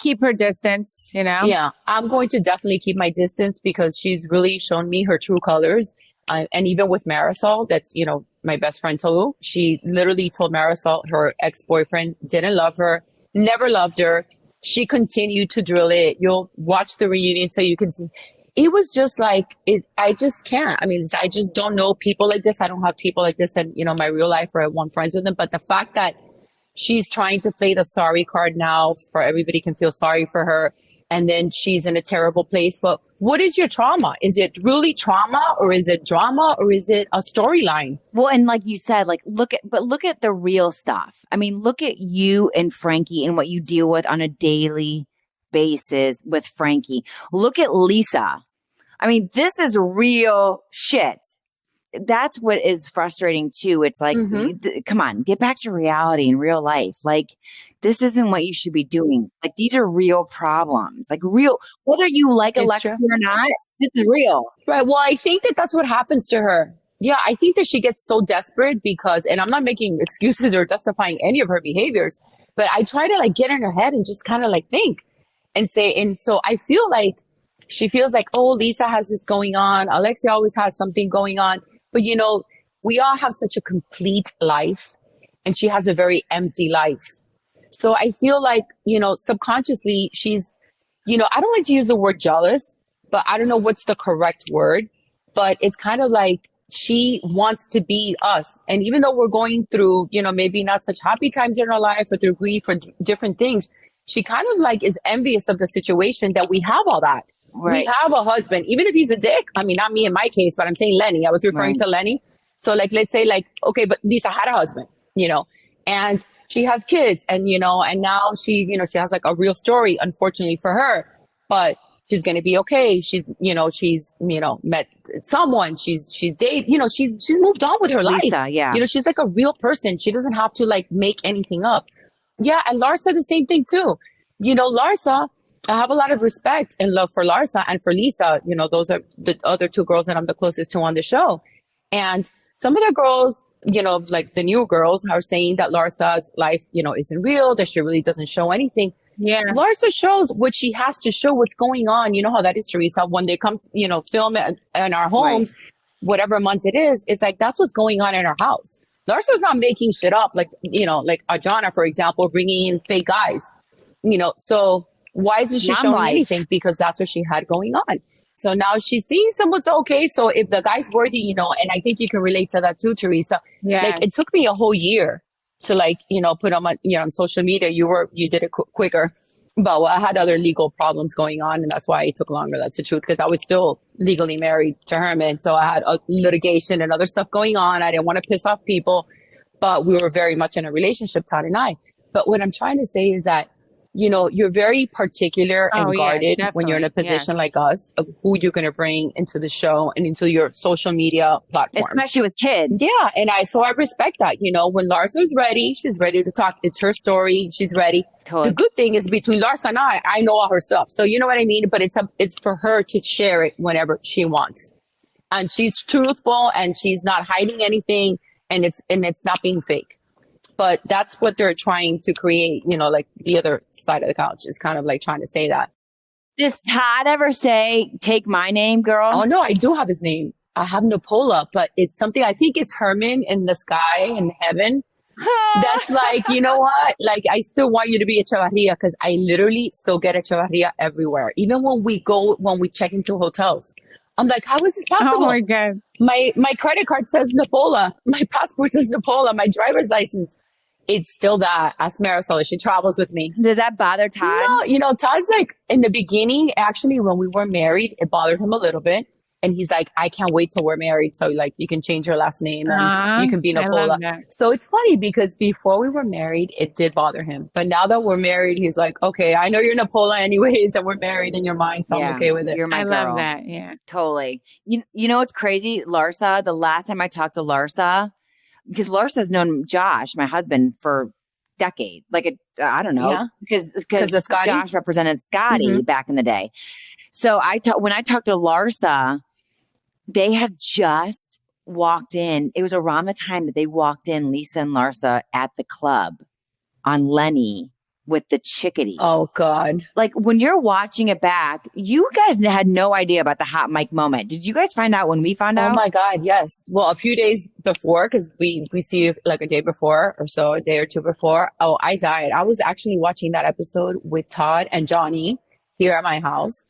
Speaker 2: keep her distance,
Speaker 3: Yeah, I'm going to definitely keep my distance because she's really shown me her true colors. And even with Marisol, that's, my best friend too. She literally told Marisol her ex-boyfriend didn't love her, never loved her. She continued to drill it. You'll watch the reunion so you can see. It was just I just can't. I mean, I just don't know people like this. I don't have people like this in, my real life where I want friends with them. But the fact that she's trying to play the sorry card now for everybody can feel sorry for her. And then she's in a terrible place. But what is your trauma? Is it really trauma or is it drama or is it a storyline?
Speaker 1: Well, and like you said, look at the real stuff. I mean, look at you and Frankie and what you deal with on a daily basis with Frankie. Look at Lisa. I mean, this is real shit. That's what is frustrating too. It's come on, get back to reality in real life. This isn't what you should be doing. These are real problems. Real, whether you like Alexia or not, this is real.
Speaker 3: Right. Well, I think that's what happens to her. Yeah, I think that she gets so desperate because, and I'm not making excuses or justifying any of her behaviors, but I try to get in her head and just kind of think and say, and so I feel like she feels like, oh, Lisa has this going on. Alexia always has something going on. But, we all have such a complete life and she has a very empty life. So I feel like, subconsciously she's, I don't like to use the word jealous, but I don't know what's the correct word, but it's kind of like she wants to be us. And even though we're going through, maybe not such happy times in our life or through grief or different things, she kind of is envious of the situation that we have all that. Right. We have a husband, even if he's a dick. I mean, not me in my case, but I'm saying Lenny. I was referring to Lenny. So let's say okay, but Lisa had a husband, and she has kids and, and now she, she has a real story, unfortunately for her, but she's going to be okay. She's, she's, met someone. She's dated, she's moved on with her
Speaker 1: Lisa,
Speaker 3: life.
Speaker 1: Yeah.
Speaker 3: She's a real person. She doesn't have to make anything up. Yeah. And Larsa, the same thing too. Larsa, I have a lot of respect and love for Larsa and for Lisa. Those are the other two girls that I'm the closest to on the show. And some of the girls, the new girls are saying that Larsa's life, isn't real, that she really doesn't show anything.
Speaker 2: Yeah.
Speaker 3: Larsa shows what she has to show, what's going on. You know how that is, Teresa. When they come, film it in our homes, whatever month it is, it's that's what's going on in our house. Larsa's not making shit up like Adriana, for example, bringing in fake guys, so why isn't she showing anything? Because that's what she had going on. So now she's seeing someone's okay. So if the guy's worthy, and I think you can relate to that too, Teresa. Yeah. It took me a whole year to put on my, on social media. You did it quicker, but I had other legal problems going on. And that's why it took longer. That's the truth. Because I was still legally married to Herman. So I had litigation and other stuff going on. I didn't want to piss off people, but we were very much in a relationship, Todd and I. But what I'm trying to say is that, you're very particular and guarded when you're in a position like us of who you're going to bring into the show and into your social media platform.
Speaker 1: Especially with kids.
Speaker 3: Yeah. And so I respect that. When Larsa's ready, she's ready to talk. It's her story. She's ready. Totally. The good thing is between Larsa and I know all her stuff. So you know what I mean? But it's for her to share it whenever she wants. And she's truthful and she's not hiding anything and it's not being fake. But that's what they're trying to create, the other side of the couch is kind of trying to say that.
Speaker 1: Does Todd ever say, take my name, girl?
Speaker 3: Oh, no, I do have his name. I have Nepola, but it's something, I think it's Herman in the sky in heaven. That's you know what? I still want you to be Echevarria because I literally still get Echevarria everywhere. Even when we check into hotels. I'm how is this possible?
Speaker 2: Oh my God.
Speaker 3: My credit card says Nepola. My passport says Nepola. My driver's license. It's still that. Ask Marisol. She travels with me.
Speaker 1: Does that bother Todd?
Speaker 3: No, Todd's in the beginning, actually, when we were married, it bothered him a little bit. And he's like, I can't wait till we're married. So like, you can change your last name and you can be
Speaker 2: I love
Speaker 3: Nepola.
Speaker 2: that.
Speaker 3: So it's funny because before we were married, it did bother him. But now that we're married, he's like, okay, I know you're Nepola anyways, and we're married in your mind. So I'm okay with it.
Speaker 1: You're my
Speaker 2: I
Speaker 1: girl.
Speaker 2: love that. Yeah.
Speaker 1: Totally. You know what's crazy? Larsa, the last time I talked to Larsa, because Larsa's known Josh, my husband, for decades. Like, I don't know.
Speaker 3: Yeah.
Speaker 1: Because
Speaker 3: of Scotty?
Speaker 1: Josh represented Scotty back in the day. So when I talked to Larsa, they had just walked in. It was around the time that they walked in, Lisa and Larsa, at the club on Lenny with the chickadee.
Speaker 3: Oh, God.
Speaker 1: Like, when you're watching it back, you guys had no idea about the hot mic moment. Did you guys find out when we found out?
Speaker 3: Oh, my God. Yes. Well, a few days before, because we see you like a day before or so, a day or two before. Oh, I died. I was actually watching that episode with Todd and Johnny here at my house.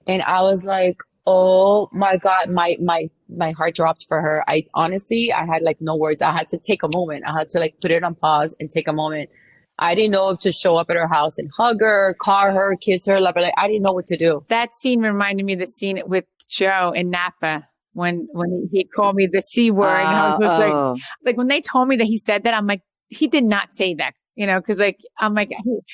Speaker 3: And I was like, oh my God, my heart dropped for her. I had like no words. I had to take a moment. I had to like put it on pause and take a moment. I didn't know if to show up at her house and hug her, call her, kiss her, love her. Like, I didn't know what to do.
Speaker 2: That scene reminded me of the scene with Joe in Napa when he called me the C word. And I was just like when they told me that he said that, I'm like, he did not say that, cause like, I'm like,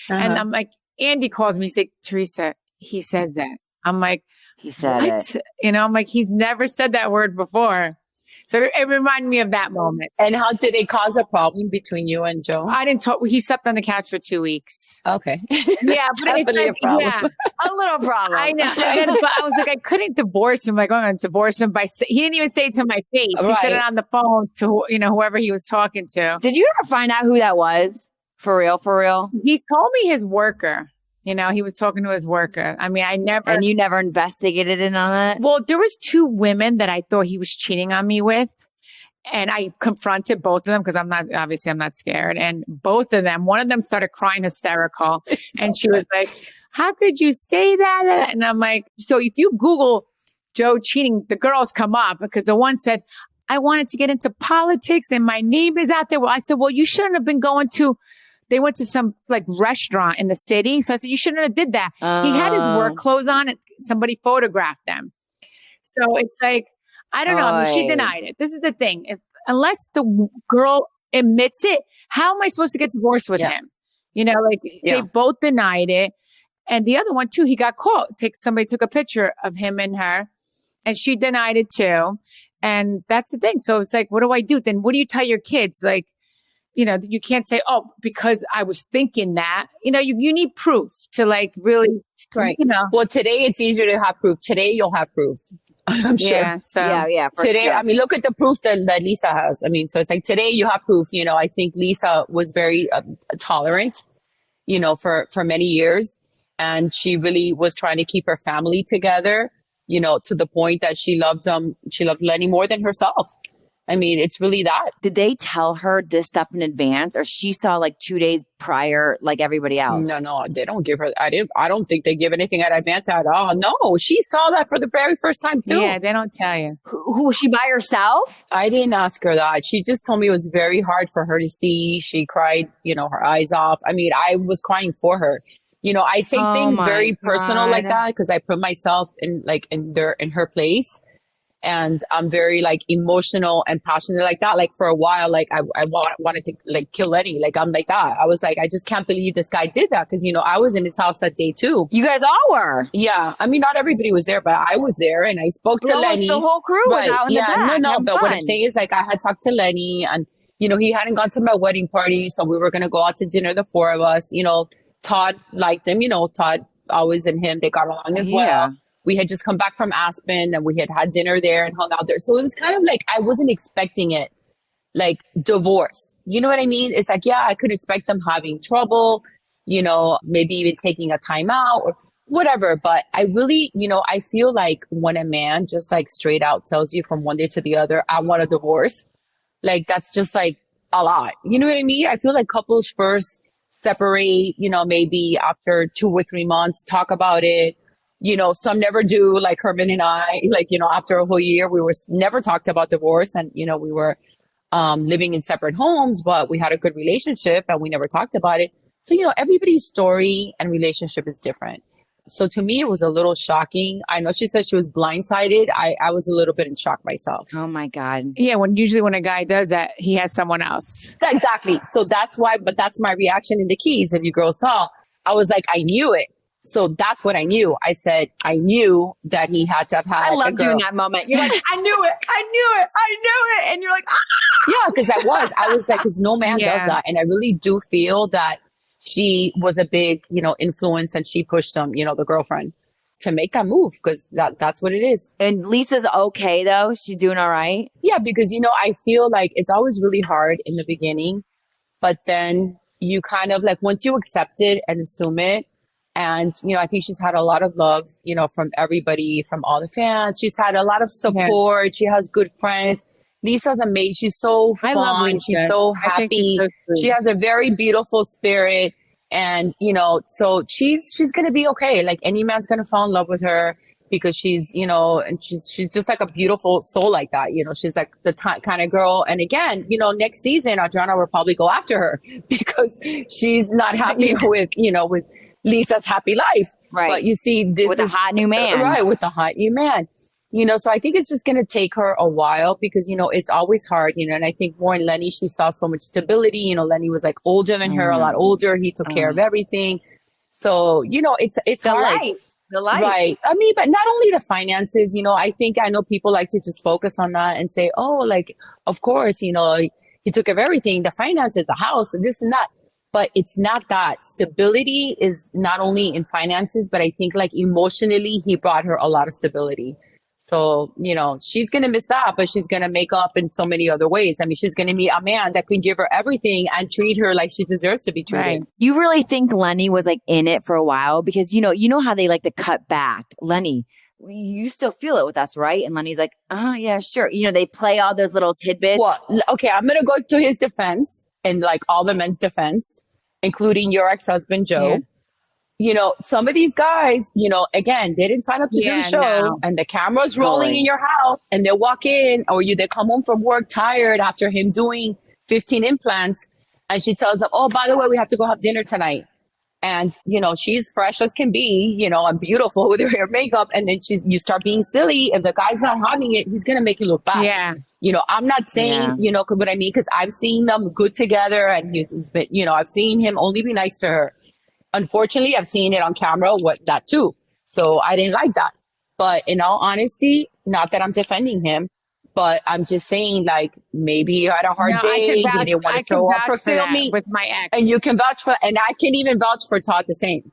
Speaker 2: and I'm like, Andy calls me, he's like, Teresa, he said that. I'm like,
Speaker 1: he said
Speaker 2: what?
Speaker 1: it.
Speaker 2: I'm like, he's never said that word before. So it reminded me of that moment.
Speaker 3: And how did it cause a problem between you and Joe?
Speaker 2: I didn't talk. He slept on the couch for 2 weeks.
Speaker 3: Okay.
Speaker 2: Yeah, but it's like,
Speaker 3: a problem.
Speaker 2: yeah,
Speaker 1: a little problem.
Speaker 2: I know. But I was like, I couldn't divorce him. Like, I'm going to divorce him he didn't even say it to my face. He said it on the phone to, whoever he was talking to.
Speaker 1: Did you ever find out who that was? For real? For real?
Speaker 2: He told me his worker. He was talking to his worker. I mean, I never.
Speaker 1: And you never investigated in on that?
Speaker 2: Well, there was 2 women that I thought he was cheating on me with. And I confronted both of them because I'm not scared. And both of them, one of them started crying hysterical. And she was like, how could you say that? And I'm like, so if you Google Joe cheating, the girls come up because the one said, I wanted to get into politics and my name is out there. Well, I said, well, you shouldn't have been they went to some like restaurant in the city. So I said, you shouldn't have did that. He had his work clothes on and somebody photographed them. So it's like, I don't know. I mean, she denied it. This is the thing. Unless the girl admits it, how am I supposed to get divorced with him? They both denied it. And the other one too, he got caught. Somebody took a picture of him and her and she denied it too. And that's the thing. So it's like, what do I do? Then what do you tell your kids? Like, you can't say, oh, because I was thinking that, you need proof to like really,
Speaker 3: right. Well, today it's easier to have proof. Today you'll have proof. I'm sure.
Speaker 2: Yeah. So
Speaker 3: today,
Speaker 1: sure.
Speaker 3: I mean, look at the proof that Lisa has. I mean, so it's like today you have proof. I think Lisa was very tolerant, for many years, and she really was trying to keep her family together. To the point that she loved Lenny more than herself. I mean, it's really that.
Speaker 1: Did they tell her this stuff in advance, or she saw like 2 days prior, like everybody else?
Speaker 3: No, they don't give her. I don't think they give anything in advance at all. No, she saw that for the very first time too.
Speaker 2: Yeah, they don't tell you.
Speaker 1: Who was she by herself?
Speaker 3: I didn't ask her that. She just told me it was very hard for her to see. She cried, her eyes off. I mean, I was crying for her. I take things very personal like that because I put myself in her place. And I'm very like emotional and passionate like that. Like for a while, like I wanted to like kill Lenny. Like I'm like that. I was like, I just can't believe this guy did that. Cause I was in his house that day too.
Speaker 1: You guys all were.
Speaker 3: Yeah. I mean, not everybody was there, but I was there and I spoke to Lenny.
Speaker 1: The whole crew was out in the back.
Speaker 3: No. But what I'm saying is like, I had talked to Lenny and, he hadn't gone to my wedding party. So we were going to go out to dinner, the 4 of us. Todd liked him, Todd always and him, they got along as well. We had just come back from Aspen and we had dinner there and hung out there. So it was kind of like, I wasn't expecting it, like divorce. You know what I mean? It's like, yeah, I could expect them having trouble, maybe even taking a time out or whatever. But I really, I feel like when a man just like straight out tells you from one day to the other, I want a divorce, like that's just like a lot. You know what I mean? I feel like couples first separate, maybe after 2 or 3 months, talk about it. Some never do, like Herman and I, like, after a whole year, we were never talked about divorce and, we were living in separate homes, but we had a good relationship and we never talked about it. So, everybody's story and relationship is different. So to me, it was a little shocking. I know she said she was blindsided. I was a little bit in shock myself.
Speaker 1: Oh my God.
Speaker 2: Yeah, usually when a guy does that, he has someone else.
Speaker 3: Exactly. So that's why, but that's my reaction in the keys. If you girls saw, I was like, I knew it. So that's what I knew. I said, I knew that he had to have had
Speaker 1: I loved you in that moment. You're like, I knew it. I knew it. I knew it. And you're like, ah!
Speaker 3: Yeah, because I was like, because no man does that. And I really do feel that she was a big, influence, and she pushed him, the girlfriend, to make that move, because that's what it is.
Speaker 1: And Lisa's okay though? She's doing all right?
Speaker 3: Yeah, because, I feel like it's always really hard in the beginning, but then you kind of like, once you accept it and assume it, and, I think she's had a lot of love, from everybody, from all the fans. She's had a lot of support. Yeah. She has good friends. Lisa's amazing. She's so fun. She's so happy. She has a very beautiful spirit. And, so she's going to be okay. Like, any man's going to fall in love with her, because she's, and she's just like a beautiful soul like that. She's like the kind of girl. And again, next season, Adriana will probably go after her because she's not happy with Lisa's happy life.
Speaker 1: Right.
Speaker 3: But you see, this
Speaker 1: with a hot new man.
Speaker 3: Right. With the hot new man. So I think it's just going to take her a while, because, it's always hard, and I think more in Lenny, she saw so much stability. Lenny was like older than her, a lot older. He took care of everything. So, it's
Speaker 1: the
Speaker 3: hard.
Speaker 1: The life.
Speaker 3: Right. I mean, but not only the finances, I know people like to just focus on that and say, oh, like, of course, he took care of everything, the finances, the house, and this and that. But it's not that. Stability is not only in finances, but I think like emotionally, he brought her a lot of stability. So, she's going to miss that, but she's going to make up in so many other ways. I mean, she's going to meet a man that can give her everything and treat her like she deserves to be treated.
Speaker 1: Right. You really think Lenny was like in it for a while? Because, you know how they like to cut back. Lenny, you still feel it with us, right? And Lenny's like, yeah, sure. They play all those little tidbits.
Speaker 3: Well, okay, I'm going to go to his defense, and like all the men's defense, including your ex-husband, Joe. Yeah. Some of these guys, again, they didn't sign up to do the show, and the camera's rolling in your house, and they walk in, or they come home from work tired after him doing 15 implants, and she tells them, oh, by the way, we have to go have dinner tonight. And, she's fresh as can be, and beautiful with her hair, makeup. And then you start being silly. If the guy's not having it, he's going to make you look bad.
Speaker 2: Yeah.
Speaker 3: I'm not saying, what I mean, because I've seen them good together, and he's been, I've seen him only be nice to her. Unfortunately, I've seen it on camera, that too. So I didn't like that. But in all honesty, not that I'm defending him, but I'm just saying, like, maybe he had a hard day. He didn't want to show up for filming
Speaker 2: with my ex.
Speaker 3: And you can vouch for, and I can even vouch for Todd the same.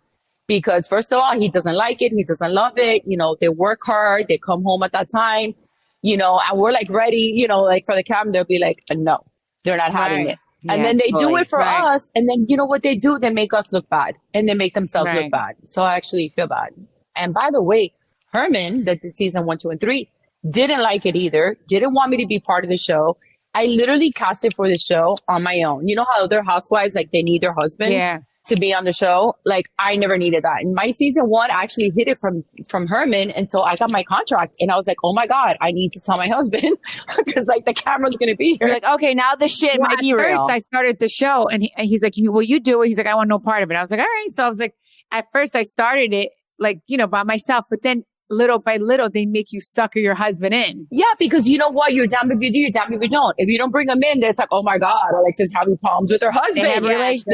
Speaker 3: Because first of all, he doesn't like it. He doesn't love it. They work hard. They come home at that time, and we're like ready, like for the camera, they'll be like, no, they're not having it. And then they do it for us. And then, what they do? They make us look bad, and they make themselves look bad. So I actually feel bad. And by the way, Herman, that did season 1, 2, and 3, didn't like it either. Didn't want me to be part of the show. I literally casted for the show on my own. You know how other housewives, like, they need their husband to be on the show? Like, I never needed that. In my season 1, I actually hid it from Herman until I got my contract. And I was like, oh my God, I need to tell my husband, because like the camera's going to be here.
Speaker 1: You're like, okay, now the shit might be real.
Speaker 2: At first I started the show, and he's like, will you do it? He's like, I want no part of it. I was like, all right. So I was like, at first I started it like, by myself, but then little by little, they make you sucker your husband in.
Speaker 3: Yeah, because you know what? You're damned if you do, you're damned if you don't. If you don't bring him in, then it's like, oh my God, Alexia's having problems with her husband.
Speaker 1: They have relations.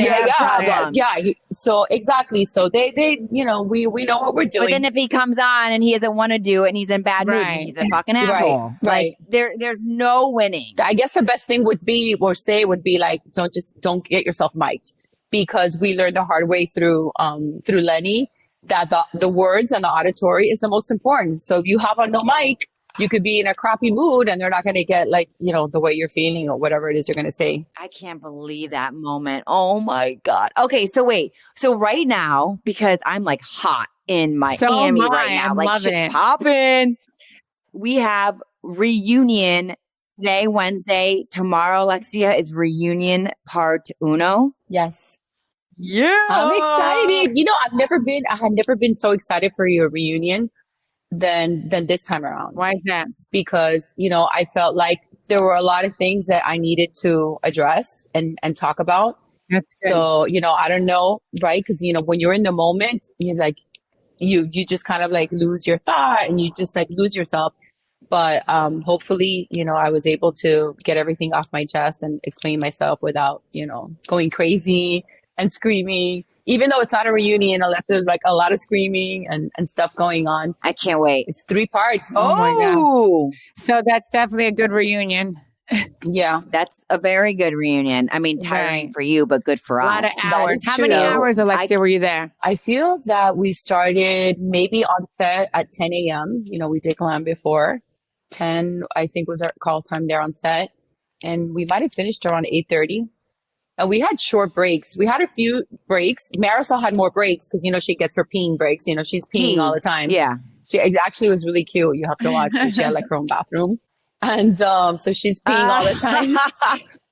Speaker 3: Yeah. So exactly. So they we know what we're doing.
Speaker 1: But then if he comes on and he doesn't want to do it and he's in bad mood, he's a fucking asshole.
Speaker 3: Right.
Speaker 1: Like there's no winning.
Speaker 3: I guess the best thing would be like, don't get yourself mic'd, because we learned the hard way through Lenny, that the words and the auditory is the most important. So if you have a no mic, you could be in a crappy mood, and they're not going to get like, the way you're feeling or whatever it is you're going to say.
Speaker 1: I can't believe that moment. Oh my God. Okay. So wait, so right now, because I'm like hot in Miami right now,
Speaker 2: I'm
Speaker 1: like shit's popping. We have reunion today, Wednesday. Tomorrow, Alexia, is reunion part 1.
Speaker 3: Yes.
Speaker 1: Yeah.
Speaker 3: I'm excited. I had never been so excited for your reunion than this time around.
Speaker 2: Why is that?
Speaker 3: Because, I felt like there were a lot of things that I needed to address and talk about.
Speaker 2: That's good.
Speaker 3: So, I don't know, right? Because, when you're in the moment, you're like, you just kind of like lose your thought and you just like lose yourself. But hopefully, you know, I was able to get everything off my chest and explain myself without, you know, going crazy and screaming, even though it's not a reunion, unless there's like a lot of screaming and stuff going on.
Speaker 1: I can't wait.
Speaker 3: It's 3 parts.
Speaker 2: Oh my God. So that's definitely a good reunion.
Speaker 3: Yeah.
Speaker 1: That's a very good reunion. I mean, tiring
Speaker 2: Right.
Speaker 1: for you, but good for
Speaker 2: A
Speaker 1: us.
Speaker 2: lot of hours. How
Speaker 3: true.
Speaker 2: many hours, Alexia, were you there?
Speaker 3: I feel that we started maybe on set at 10 a.m. You know, we did glam before. 10, I think, was our call time there on set. And we might have finished around 8:30. And we had short breaks. We had a few breaks. Marisol had more breaks because, you know, she gets her peeing breaks. You know, she's peeing all the time.
Speaker 1: Yeah.
Speaker 3: It actually was really cute. You have to watch. She had like her own bathroom. And so she's peeing all the time.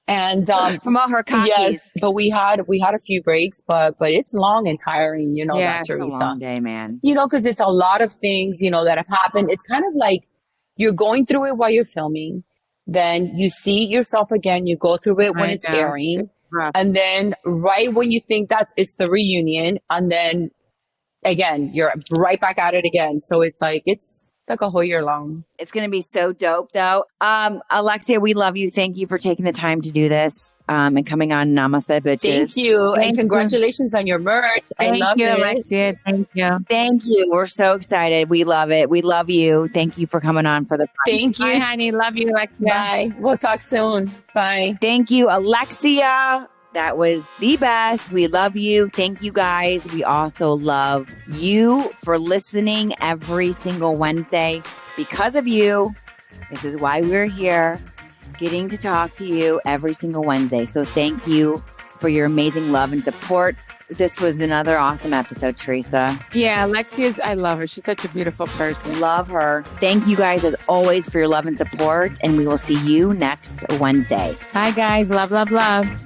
Speaker 3: And
Speaker 1: from all her cockies.
Speaker 3: yes, but we had a few breaks, but it's long and tiring, you know, that,
Speaker 1: It's a
Speaker 3: Teresa.
Speaker 1: long day, man.
Speaker 3: You know, because it's a lot of things, you know, that have happened. It's kind of like you're going through it while you're filming. Then you see yourself again. You go through it when it's airing. And then right when you think it's the reunion, and then again, you're right back at it again. So it's like a whole year long.
Speaker 1: It's going to be so dope, though. Alexia, we love you. Thank you for taking the time to do this and coming on Namaste Bitches.
Speaker 3: Thank you. And congratulations on your merch. I love it.
Speaker 2: Alexia. Thank you.
Speaker 1: Thank you. We're so excited. We love it. We love you. Thank you for coming on for the podcast.
Speaker 3: Thank you.
Speaker 2: Bye, honey. Love you, Alexia.
Speaker 3: Bye. We'll talk soon. Bye.
Speaker 1: Thank you, Alexia. That was the best. We love you. Thank you, guys. We also love you for listening every single Wednesday. Because of you, this is why we're here, getting to talk to you every single Wednesday. So thank you for your amazing love and support. This was another awesome episode, Teresa.
Speaker 2: Yeah, I love her. She's such a beautiful person.
Speaker 1: Love her. Thank you guys, as always, for your love and support. And we will see you next Wednesday.
Speaker 2: Bye, guys. Love, love, love.